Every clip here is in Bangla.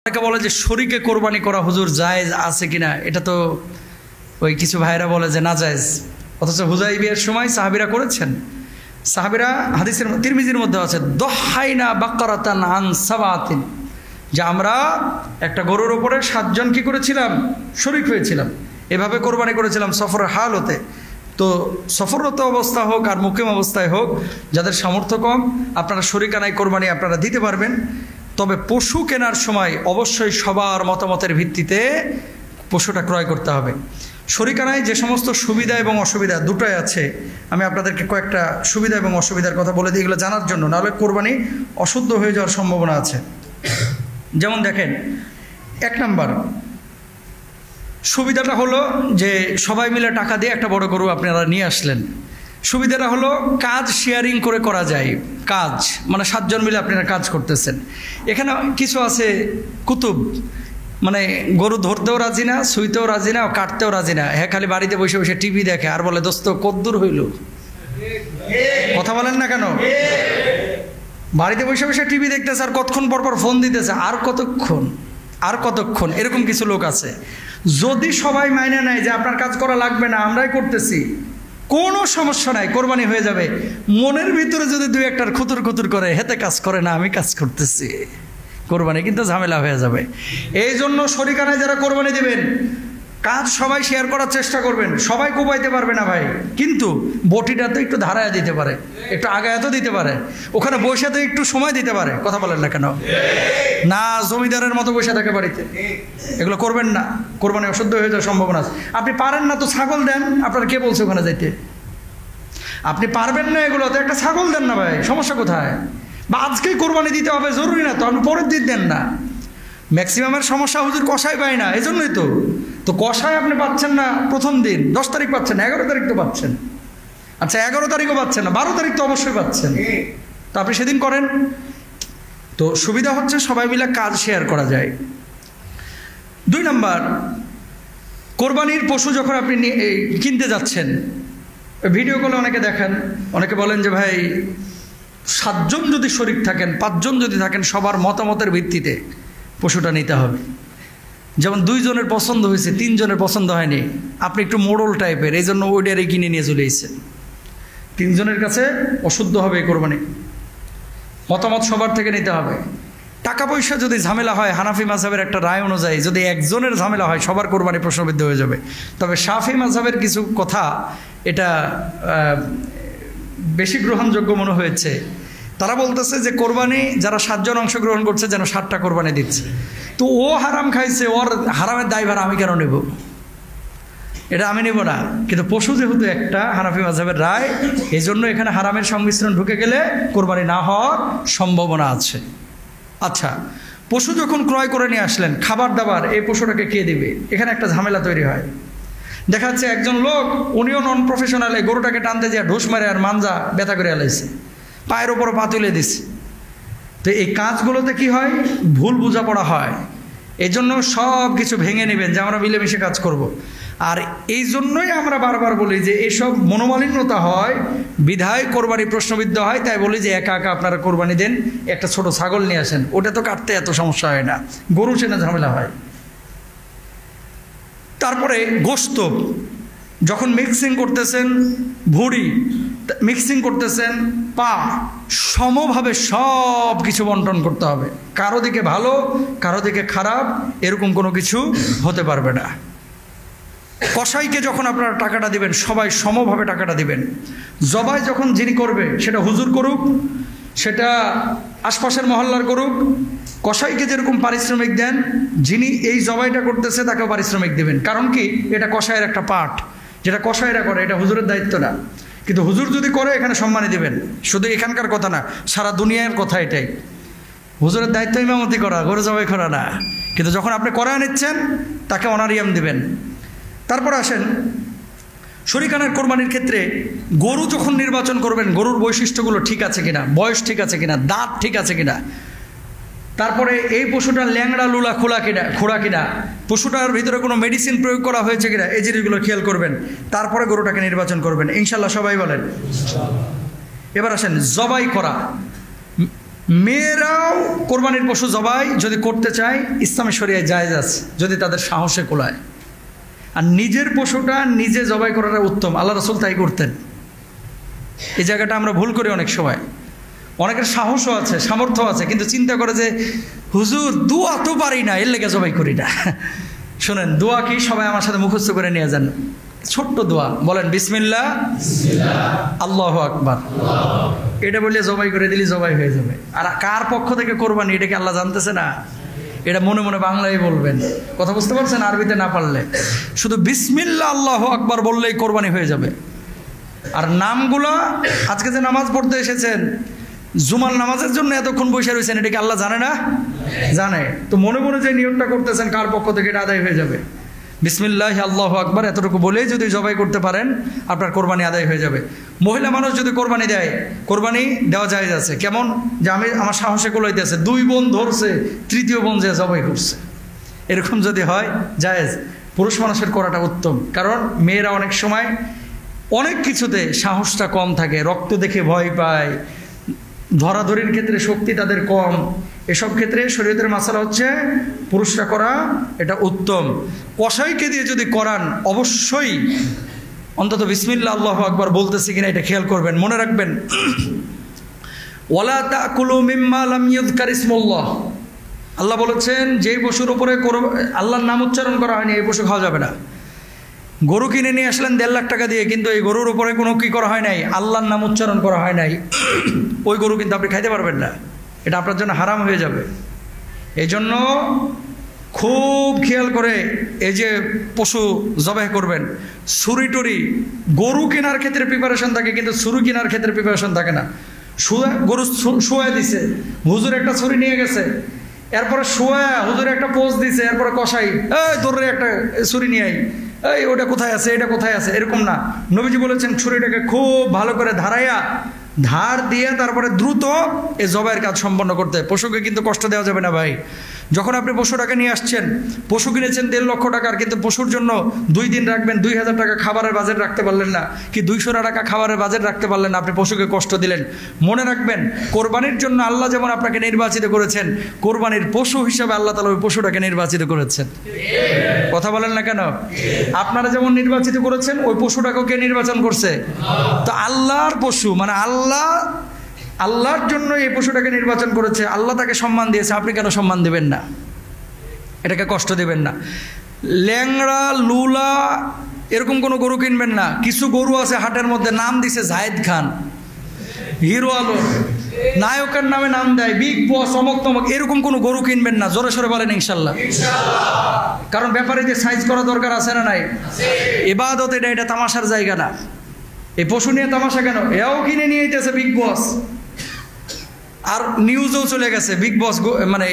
অনেকে বলে যে শরীকে কোরবানি করা হুজুর জায়েজ আছে কিনা, এটা তো ওই কিছু ভাইরা বলে যে না জায়েজ, অথচ হুজাইবিয়ার সময় সাহাবীরা করেছেন। সাহাবীরা হাদিসের তিরমিজির মধ্যে আছে দহাইনা বাকারাতান আন সাবাতিন, যে আমরা একটা গরুর উপরে 7 জন কি করেছিলাম, শরীক হয়েছিলাম, এভাবে কোরবানি করেছিলাম সফরের হাল হতে। তো সফররত অবস্থা হোক আর মুকিম অবস্থায় হোক, যাদের সামর্থ্য কম আপনারা শরীকানায় কোরবানি আপনারা দিতে পারবেন। তবে পশু কেনার সময় অবশ্যই সবার মতামতের ভিত্তিতে পশুটা ক্রয় করতে হবে। শরীকানায় যে সমস্ত সুবিধা এবং অসুবিধা দুটোই আছে, আমি আপনাদেরকে কয়েকটা সুবিধা এবং অসুবিধার কথা বলে দিই, এগুলো জানার জন্য, নাহলে কোরবানি অশুদ্ধ হয়ে যাওয়ার সম্ভাবনা আছে। যেমন দেখেন, 1 নাম্বার সুবিধাটা হলো যে সবাই মিলে টাকা দিয়ে একটা বড় গরু আপনারা নিয়ে আসলেন। সুবিধাটা হলো কাজ শেয়ারিং করে করা যায়, কাজ মানে 7 জন মিলে আপনারা কাজ করতেছেন। এখানে কিছু আছে কুতুব, মানে গরু ধরতেও রাজি না, শুইতেও রাজি না, কাটতেও রাজি না, হ্যাঁ খালি বাড়িতে বসে বসে টিভি দেখে আর বলে দোস্ত কদ্দূর হইল। কথা বলেন না কেন? বাড়িতে বসে বসে টিভি দেখতেছে আর কতক্ষণ পরপর ফোন দিতেছে, আর কতক্ষণ, এরকম কিছু লোক আছে। যদি সবাই মাইনে নেয় যে আপনার কাজ করা লাগবে না, আমরাই করতেছি, কোনো সমস্যা নাই, কোরবানি হয়ে যাবে। মনের ভিতরে যদি 2-1টার খুতুর করে হেতে কাজ করে না, আমি কাজ করতেছি, কোরবানি কিন্তু ঝামেলা হয়ে যাবে। এই জন্য শরীকানায় যারা কোরবানি দেবেন, কাজ সবাই শেয়ার করার চেষ্টা করবেন। সবাই কোপাইতে পারবে না ভাই, কিন্তু বটিটা তো একটু ধারায় দিতে পারে, একটু আগায় তো দিতে পারে, ওখানে বসে তো একটু সময় দিতে পারে। কথা বলেন না কেন? না জমিদারের মতো বসে থাকে বাড়িতে, এগুলো করবেন না, কোরবানি অশুদ্ধ হয়ে যাওয়ার সম্ভাবনা আছে। আপনি পারেন না তো ছাগল দেন, আপনার কে বলছে ওখানে যাইতে? আপনি পারবেন না এগুলো, তো একটা ছাগল দেন না ভাই, সমস্যা কোথায়? বা আজকেই কোরবানি দিতে হবে জরুরি না তো, আপনি পরের দিন দেন না। ম্যাক্সিমামের সমস্যা হুজুর কষাই পায় না, এই জন্যই তো কষায় আপনি পাচ্ছেন না প্রথম দিন, 10 তারিখ পাচ্ছেন, 11 তারিখ তো পাচ্ছেন, আচ্ছা 11 তারিখও পাচ্ছেন না, 12 তারিখ তো অবশ্যই পাচ্ছেন, তো আপনি সেদিন করেন। তো সুবিধা হচ্ছে সবাই মিলে কাজ শেয়ার করা যায়। 2 নাম্বার, কোরবানির পশু যখন আপনি কিনতে যাচ্ছেন, ভিডিও কলে অনেকে দেখেন, অনেকে বলেন যে ভাই 7 জন যদি শরীক থাকেন, 5 জন যদি থাকেন, সবার মতামতের ভিত্তিতে পশুটা নিতে হবে। যেমন 2 জনের পছন্দ হয়েছে, 3 জনের পছন্দ হয়নি, আপনি একটু মোড়ল টাইপের, এই জন্য ওইটারে কিনে নিয়ে চলে এসেছেন, 3 জনের কাছে অশুদ্ধ হবে এই কোরবানি। মতামত সবার থেকে নিতে হবে। টাকা পয়সা যদি ঝামেলা হয়, হানাফি মাযহাবের একটা রায় অনুযায়ী যদি 1 জনের ঝামেলা হয়, সবার কোরবানি প্রশ্নবিদ্ধ হয়ে যাবে। তবে শাফি মাযহাবের কিছু কথা এটা বেশি গ্রহণযোগ্য মনে হয়েছে। তারা বলতেছে যে কোরবানি যারা 7 জন অংশগ্রহণ করছে যেন 7টা কোরবানি দিচ্ছে। তো ও হারাম খাইছে, ওর হারামের দায়ভার আমি কেন নেব? এটা আমি নেব না, কিন্তু পশু যেহেতু একটা, হানাফি মাযহাবের রায়, এই জন্য এখানে হারামের সংমিশ্রণ ঢুকে গেলে কোরবানি না হওয়ার সম্ভাবনা আছে। আচ্ছা, পশু যখন ক্রয় করে নিয়ে আসলেন, খাবার দাবার এই পশুটাকে কে দিবে? এখানে একটা ঝামেলা তৈরি হয়। দেখা যাচ্ছে একজন লোক, উনিও নন প্রফেশনাল, এই গরুটাকে টানতে যায় ঢোস মারে আর মাঞ্জা ব্যথা করে এলাইছে, পায়ের ওপর পা তুলে দিছে। তো এই কাজগুলোতে কি হয়, ভুল বোঝাপড়া হয়। এই জন্য সব কিছু ভেঙে নেবেন যে আমরা মিলেমিশে কাজ করব। আর এই জন্যই আমরা বারবার বলি যে এসব মনোমালিন্যতা হয়, বিধায় কোরবানি প্রশ্নবিদ্ধ হয়। তাই বলি যে একা একা আপনারা কোরবানি দেন, একটা ছোট ছাগল নিয়ে আসেন, ওটা তো কাটতে এত সমস্যা হয় না, গরু চেনে ঝামেলা হয়। তারপরে গোশত যখন মিক্সিং করতেছেন, ভুঁড়ি মিক্সিং করতেছেন, পা, সমভাবে সব কিছু বন্টন করতে হবে। কারো দিকে ভালো, কারো দিকে খারাপ, এরকম কোনো কিছু হতে পারবে না। কসাইকে যখন আপনারা টাকাটা দিবেন, সবাই সমভাবে টাকাটা দিবেন। জবাই যখন যিনি করবে, সেটা হুজুর করুক, সেটা আশপাশের মহল্লার করুক, কসাইকে যেরকম পারিশ্রমিক দেন, যিনি এই জবাইটা করতেছে তাকেও পারিশ্রমিক দেবেন। কারণ কি, এটা কসাইয়ের একটা পাঠ, যেটা কসাইরা করে, এটা হুজুরের দায়িত্ব না। কিন্তু হুজুর যদি করে, এখানে সম্মানী দেবেন। শুধু এখানকার কথা না, সারা দুনিয়ার কথা এটাই। হুজুরের দায়িত্ব ইমামতি করা, গরু জবাই করা না, কিন্তু যখন আপনি করায় নিচ্ছেন তাকে অনারিয়াম দিবেন। তারপর আসেন শরীকানের কোরবানির ক্ষেত্রে, গরু যখন নির্বাচন করবেন, গরুর বৈশিষ্ট্যগুলো ঠিক আছে কিনা, বয়স ঠিক আছে কিনা, দাঁত ঠিক আছে কিনা, তারপরে এই পশুটা ল্যাংড়া লুলা খোড়া কিনা, পশুটার ভিতরে কোনো মেডিসিন প্রয়োগ করা হয়েছে কিনা, এই জিনিসগুলো খেয়াল করবেন। তারপরে গরুটাকে নির্বাচন করবেন, ইনশাল্লাহ সবাই বলেন। এবার আসেন জবাই করা। মেয়েরাও কোরবানির পশু জবাই যদি করতে চায় ইসলামী শরিয়ায় জায়েজ আছে, যদি তাদের সাহসে কোলায়। আর নিজের পশুটা নিজে জবাই করাটা উত্তম, আল্লাহ রাসূল তাই করতেন। এই জায়গাটা আমরা ভুল করি অনেক সময়। অনেকের সাহসও আছে, সামর্থ্য আছে, কিন্তু চিন্তা করে যে হুজুর দোয়া তো পারি না, এর লেগে জবাই করি না। শোনেন, দোয়া কি সবাই আমার সাথে মুখস্থ করে নিয়ে যান। ছোট্ট দোয়া বলেন, বিসমিল্লাহ আল্লাহু আকবার, এটা বললে জবাই করে দিলি জবাই হয়ে যাবে। আর কার পক্ষ থেকে কোরবানি এটা কি আল্লাহ জানতেছে না? এটা মনে মনে বাংলায় বলবেন, কথা বুঝতে পারছেন? আরবিতে না পারলে শুধু বিসমিল্লাহ আল্লাহু আকবার বললেই কোরবানি হয়ে যাবে। আর নামগুলো আজকে যে নামাজ পড়তে এসেছেন, জুমার নামাজের জন্য এতক্ষণ বসে রয়েছেন, এটা কি আল্লাহ জানে না? জানে। তো মনে মনে যে নিয়মটা করতেছেন কার পক্ষ থেকে, এটা আদায় হয়ে যাবে। বিসমিল্লাহ আল্লাহু আকবার এতটুকু বলেই যদি জবাই করতে পারেন, আপনার কোরবানি আদায় হয়ে যাবে। মহিলা মানুষ যদি কোরবানি দেয়, কোরবানি দেওয়া জায়েজ আছে। কেমন? যে আমার সাহসে কোলাইতেছে, 2 বোন ধরছে, 3য় বোন যে জবাই করছে, এরকম যদি হয় জায়েজ। পুরুষ মানুষের করাটা উত্তম, কারণ মেয়েরা অনেক সময় অনেক কিছুতে সাহসটা কম থাকে, রক্ত দেখে ভয় পায়, ধরাধরির ক্ষেত্রে শক্তি তাদের কম। এসব ক্ষেত্রে শরীয়তের মাসালা হচ্ছে পুরুষরা করা এটা উত্তম। কসাইকে দিয়ে যদি করান, অবশ্যই অন্তত বিসমিল্লাহ আল্লাহু আকবার বলতেছি কিনা এটা খেয়াল করবেন। মনে রাখবেন, ওয়ালা তাকুলু মিম্মা লাম ইউযকার ইসমুল্লাহ, আল্লাহ বলেছেন যেই পশুর উপরে আল্লাহর নাম উচ্চারণ করা হয়নি এই পশু খাওয়া যাবে না। গরু কিনে নিয়ে আসলেন 1.5 লাখ টাকা দিয়ে, কিন্তু এই গরুর উপরে কোনো কি করা হয় নাই, আল্লাহর নাম উচ্চারণ করা হয় নাই, ওই গরু কিন্তু আপনি খাইতে পারবেন না, এটা আপনার জন্য হারাম হয়ে যাবে। এই জন্য খুব খেয়াল করে এই যে পশু জবাই করবেন। ছুরি টুরি, গরু কেনার ক্ষেত্রে প্রিপারেশন থাকে, কিন্তু ছুরি কেনার ক্ষেত্রে প্রিপারেশন থাকে না। গরু শোয়া দিছে, হুজুর একটা ছুরি নিয়ে গেছে, এরপরে শোয়া হুজুর একটা পোজ দিছে, এরপরে কষাই এই তোর একটা ছুরি নিয়ে আই, এই ওটা কোথায় আছে, এটা কোথায় আছে, এরকম না। নবীজি বলেছেন ছুরিটাকে খুব ভালো করে ধারাইয়া, ধার দিয়ে তারপরে দ্রুত এই জবাইয়ের কাজ সম্পন্ন করতে। পশুকে কিন্তু কষ্ট দেওয়া যাবে না ভাই। যখন আপনি পশুটাকে নিয়ে আসছেন, পশু কিনেছেন 1.5 লক্ষ টাকার, কিন্তু পশুর জন্য 2 দিন রাখবেন, 2000 টাকা খাবারের বাজেট রাখতে পারলেন না, কি 200 টাকা খাবারের বাজেট রাখতে পারলেন না, আপনি পশুকে কষ্ট দিলেন। মনে রাখবেন, কোরবানির জন্য আল্লাহ যেমন আপনাকে নির্বাচিত করেছেন, কোরবানির পশু হিসাবে আল্লাহ তাআলা ওই পশুটাকে নির্বাচিত করেছেন। কথা বলেন না কেন? আপনারা যেমন নির্বাচিত করেছেন, ওই পশুটাকেও কে নির্বাচন করছে? তো আল্লাহর পশু, মানে আল্লাহর জন্য এই পশুটাকে নির্বাচন করেছে, আল্লাহ তাকে সম্মান দিয়েছে, আপনি কেন সম্মান দেবেন না? এটাকে কষ্ট দেবেন না। ল্যাংড়া লুলা এরকম কোনো গরু কিনবেন না। কিছু গরু আছে হাটের মধ্যে, নাম দিছে জায়েদ খান, হিরো আলম, নায়কের নামে নাম দেয়, বিগ বস, অমক তমক, এরকম কোনো গরু কিনবেন না। জোরে সরে বলেন ইনশাল্লাহ। কারণ ব্যাপারীদের সাইজ করা দরকার আছে না নাই? ইবাদত এটা তামাশার জায়গা না। এই পশু নিয়ে তামাশা কেন? এও কিনে নিয়ে যেতেছে বিগ বস, আর নিউজও চলে গেছে বিগ বস, মানে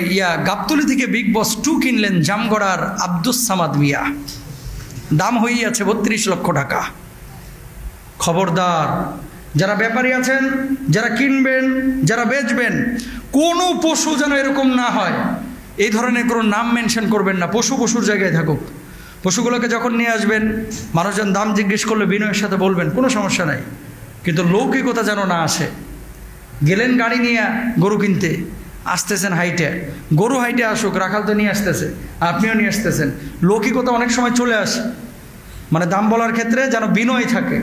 গাবতলী থেকে বিগ বস 2 কিনলেন জামগড়ার আব্দুস সামাদ মিয়া, দাম হয়েই আছে 32 লক্ষ টাকা। খবরদার, যারা ব্যাপারী আছেন, যারা কিনবেন, যারা বেচবেন, কোনো পশু যেন এরকম না হয়, এই ধরনের কোনো নাম মেনশন করবেন না। পশুর জায়গায় থাকুক। পশুগুলোকে যখন নিয়ে আসবেন, মানুষজন দাম জিজ্ঞেস করলে বিনয়ের সাথে বলবেন, কোনো সমস্যা নাই, কিন্তু লৌকিকতা যেন না আসে। গেলেন গাড়ি নিয়ে গরু কিনতে, আসতেছেন হাইটে, গরু হাইটে আসুক, রাখাল তো নিয়ে আসতেছে, আপনিও নিয়ে আসতেছেন, লৌকিকতা অনেক সময় চলে আসে। মানে দাম বলার ক্ষেত্রে যেন বিনয় থাকে।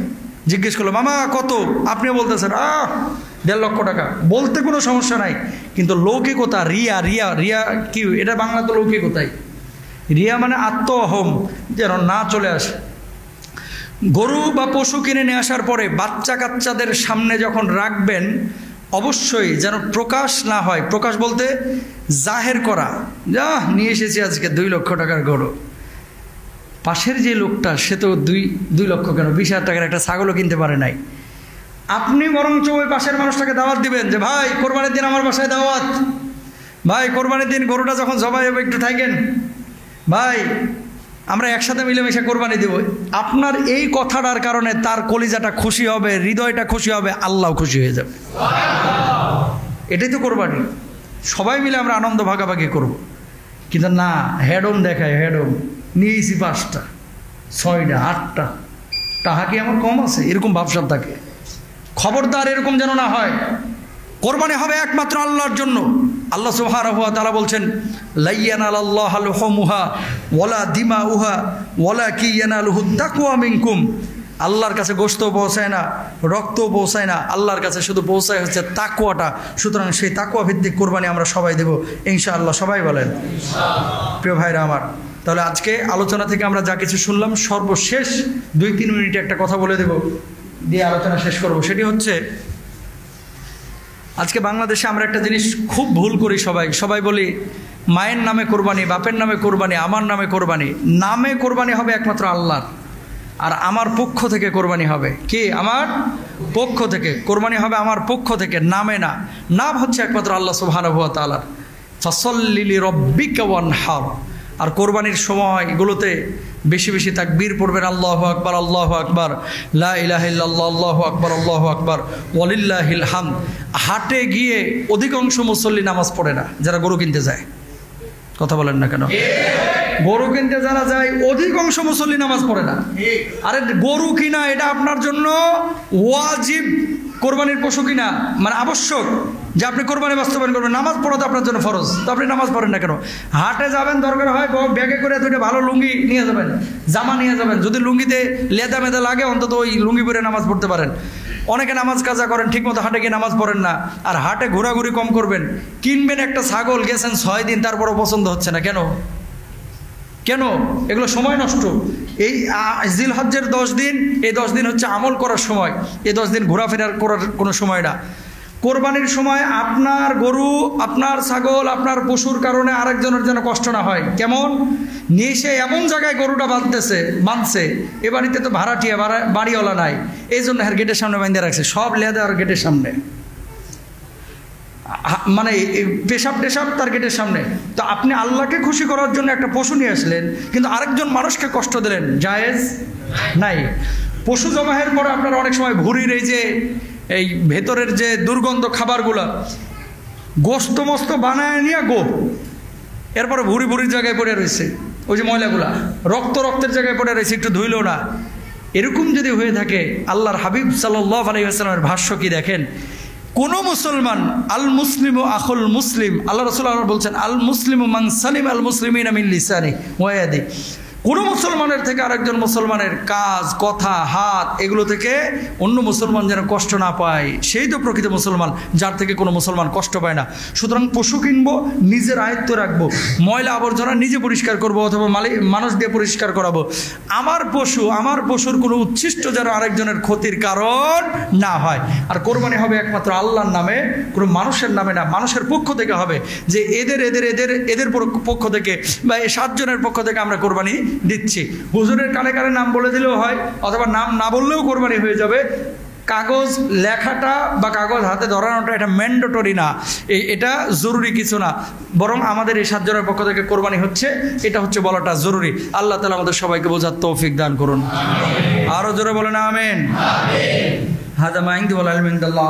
জিজ্ঞেস করলো মামা কত, আপনিও বলতেছেন 1.5 লক্ষ টাকা, বলতে কোনো সমস্যা নাই, কিন্তু লৌকিকতা, রিয়া কি, এটা বাংলা তো লৌকিকতাই। রিয়া মানে আত্মঅহম যেন না চলে আসে। গরু বা পশু কিনে নিয়ে আসার পরে বাচ্চা কাচ্চাদের সামনে যখন রাখবেন, অবশ্যই যেন প্রকাশ না হয়। প্রকাশ বলতে জাহের করা, যা নিয়ে এসেছি আজকে 2 লক্ষ টাকার গরু। পাশের যে লোকটা, সে তো 2 লক্ষ কেন, 20,000 টাকার একটা ছাগলও কিনতে পারে নাই। আপনি বরঞ্চ ওই পাশের মানুষটাকে দাওয়াত দিবেন যে ভাই কোরবানির দিন আমার বাসায় দাওয়াত, ভাই কোরবানির দিন গরুটা যখন জবাই হবে একটু থাকেন, ভাই আমরা একসাথে মিলেমিশে কোরবানি দেব। আপনার এই কথাটার কারণে তার কলিজাটা খুশি হবে, হৃদয়টা খুশি হবে, আল্লাহ খুশি হয়ে যাবে। এটাই তো কোরবানি। সবাই মিলে আমরা আনন্দ ভাগাভাগি করব। কিন্তু না, হেডম দেখায়, হেডম নিয়েছি 5টা 6টা 8টা, টাকা কি আমার কম আছে, এরকম ভাবসাব থাকে। খবরদার এরকম যেন না হয়। কোরবানি হবে একমাত্র আল্লাহর জন্য। আল্লাহ সুবহানাহু ওয়া তাআলা বলছেন, লা ইয়ানালাল্লাহু লুহুমুহা ওয়ালা দিমাউহা ওয়ালাকিন ইয়ানালুহুত তাকওয়া মিনকুম। আল্লাহর কাছে গোশত পৌঁছায় না, রক্ত পৌঁছায় না, আল্লাহর কাছে শুধু পৌঁছায় হচ্ছে তাকওয়াটা। সুতরাং সেই তাকওয়া ভিত্তিক কোরবানি আমরা সবাই দেব ইনশাআল্লাহ। সবাই বলেন ইনশাআল্লাহ। প্রিয় ভাইরা আমার, তাহলে আজকে আলোচনা থেকে আমরা যা কিছু শুনলাম, সর্বশেষ 2-3 মিনিটে একটা কথা বলে দেব, দিয়ে আলোচনা শেষ করব। সেটি হচ্ছে, আজকে বাংলাদেশে আমরা একটা জিনিস খুব ভুল করি। সবাই বলি মায়ের নামে কোরবানি, বাপের নামে কোরবানি, আমার নামে কোরবানি। নামে কোরবানি হবে একমাত্র আল্লাহর, আর আমার পক্ষ থেকে কোরবানি হবে কি? আমার পক্ষ থেকে কোরবানি হবে, আমার পক্ষ থেকে, নামে না। নাম হচ্ছে একমাত্র আল্লাহ সুবহানাহু ওয়া তাআলার। ফাসাল্লি লিরাব্বিকা ওয়ানহার। আর কোরবানির সময় এগুলোতে বেশি বেশি তাকবীর পড়বেন, আল্লাহু আকবার, আল্লাহু আকবার, লা ইলাহা ইল্লাল্লাহ, আল্লাহু আকবার, আল্লাহু আকবার, ওয়ালিল্লাহিল হামদ। হাটে গিয়ে অধিকাংশ মুসল্লি নামাজ পড়ে না, যারা গরু কিনতে যায়। কথা বলেন না কেন? গরু কিনতে যারা যায় অধিকাংশ মুসল্লি নামাজ পড়ে না। আরে গরু কিনা এটা আপনার জন্য ওয়াজিব, কোরবানির পশু কিনা মানে আবশ্যক, যে আপনি কোরবানি বাস্তবায়ন করবেন। নামাজ পড়া তো আপনার জন্য ফরজ, তো আপনি নামাজ পড়েন না কেন? হাটে যাবেন, দরকার হয় ব্যাগে করে দুইটা ভালো লুঙ্গি নিয়ে যাবেন, জামা নিয়ে যাবেন। যদি লুঙ্গিতে লেদা মেদা লাগে, অন্তত ওই লুঙ্গি পরে নামাজ পড়তে পারেন। অনেকে নামাজ কাজা করেন, ঠিকমতো হাটে গিয়ে নামাজ পড়েন না। আর হাটে ঘোরাঘুরি কম করবেন। কিনবেন একটা ছাগল, গেছেন 6 দিন, তারপরও পছন্দ হচ্ছে না। কেন? এগুলো সময় নষ্ট। এই জিলহজ্জের 10 দিন, এই 10 দিন হচ্ছে আমল করার সময়। এই 10 দিন ঘোরাফেরা করার কোনো সময় না। কোরবানির সময় আপনার গরু, আপনার ছাগল, আপনার পশুর কারণে আরেকজনের যেন কষ্ট না হয়। কেমন? নিয়ে সে এমন জায়গায় গরুটা বাঁধছে, এ বাড়িতে তো ভাড়াটিয়া, বাড়িওয়ালা নাই, এই জন্য এর গেটের সামনে বাঁধে রাখছে, সব লেদা আর গেটের সামনে, মানে পেশাব তার গেটের সামনে। তো আপনি আল্লাহকে খুশি করার জন্য একটা পশু নিয়ে আসলেন, কিন্তু আরেকজন মানুষকে কষ্ট দিলেন, জায়েজ নাই। পশু জবাহের পরে আপনারা অনেক সময় ভুঁড়ির এই ভেতরের যে দুর্গন্ধ খাবারগুলো, গোস্ত মস্ত বানায় নিয়ে এরপরে ভুঁড়ির জায়গায় পড়ে রয়েছে, ওই যে ময়লাগুলা রক্তের জায়গায় পড়ে রয়েছে, একটু ধুইল না। এরকম যদি হয়ে থাকে, আল্লাহর হাবিব সাল্লাল্লাহু আলাইহি ওয়াসাল্লামের ভাষ্য কি দেখেন, কোন মুসলমান, আল মুসলিমু আখুল মুসলিম, আল্লাহ রাসূলুল্লাহ বলছেন, আল মুসলিমু মান সালিম আল মুসলিমিনা মিন লিসানি ওয়া ইয়াদি। কোনো মুসলমানের থেকে আরেকজন মুসলমানের কাজ, কথা, হাত, এগুলো থেকে অন্য মুসলমান যেন কষ্ট না পায়, সেই তো প্রকৃত মুসলমান, যার থেকে কোনো মুসলমান কষ্ট পায় না। সুতরাং পশু কিনবো, নিজের আয়ত্ত রাখবো, ময়লা আবর্জনা নিজে পরিষ্কার করবো, অথবা মানুষ দিয়ে পরিষ্কার করাবো। আমার পশুর কোনো উচ্ছিষ্ট যেন আরেকজনের ক্ষতির কারণ না হয়। আর কোরবানি হবে একমাত্র আল্লাহর নামে, কোনো মানুষের নামে না। মানুষের পক্ষ থেকে হবে, যে এদের পক্ষ থেকে বা এই 7 জনের পক্ষ থেকে আমরা কোরবানি দিচ্ছি। হুজুরের কানে কানে নাম বলে দিলেও হয়, অথবা নাম না বললেও কোরবানি হয়ে যাবে। কাগজ লেখাটা বা কাগজ হাতে ধরানোটা এটা ম্যান্ডেটরি না, এটা জরুরি কিছু না, বরং আমাদের এই 7 জনের পক্ষ থেকে কোরবানি হচ্ছে, এটা হচ্ছে বলাটা জরুরি। আল্লাহ তাআলা আমাদের সবাইকে বোঝার তৌফিক দান করুন। আরো জোরে বলেন আমিন। হাযা মা ইনদি ওয়াল ইলমু ইনদাল্লাহ।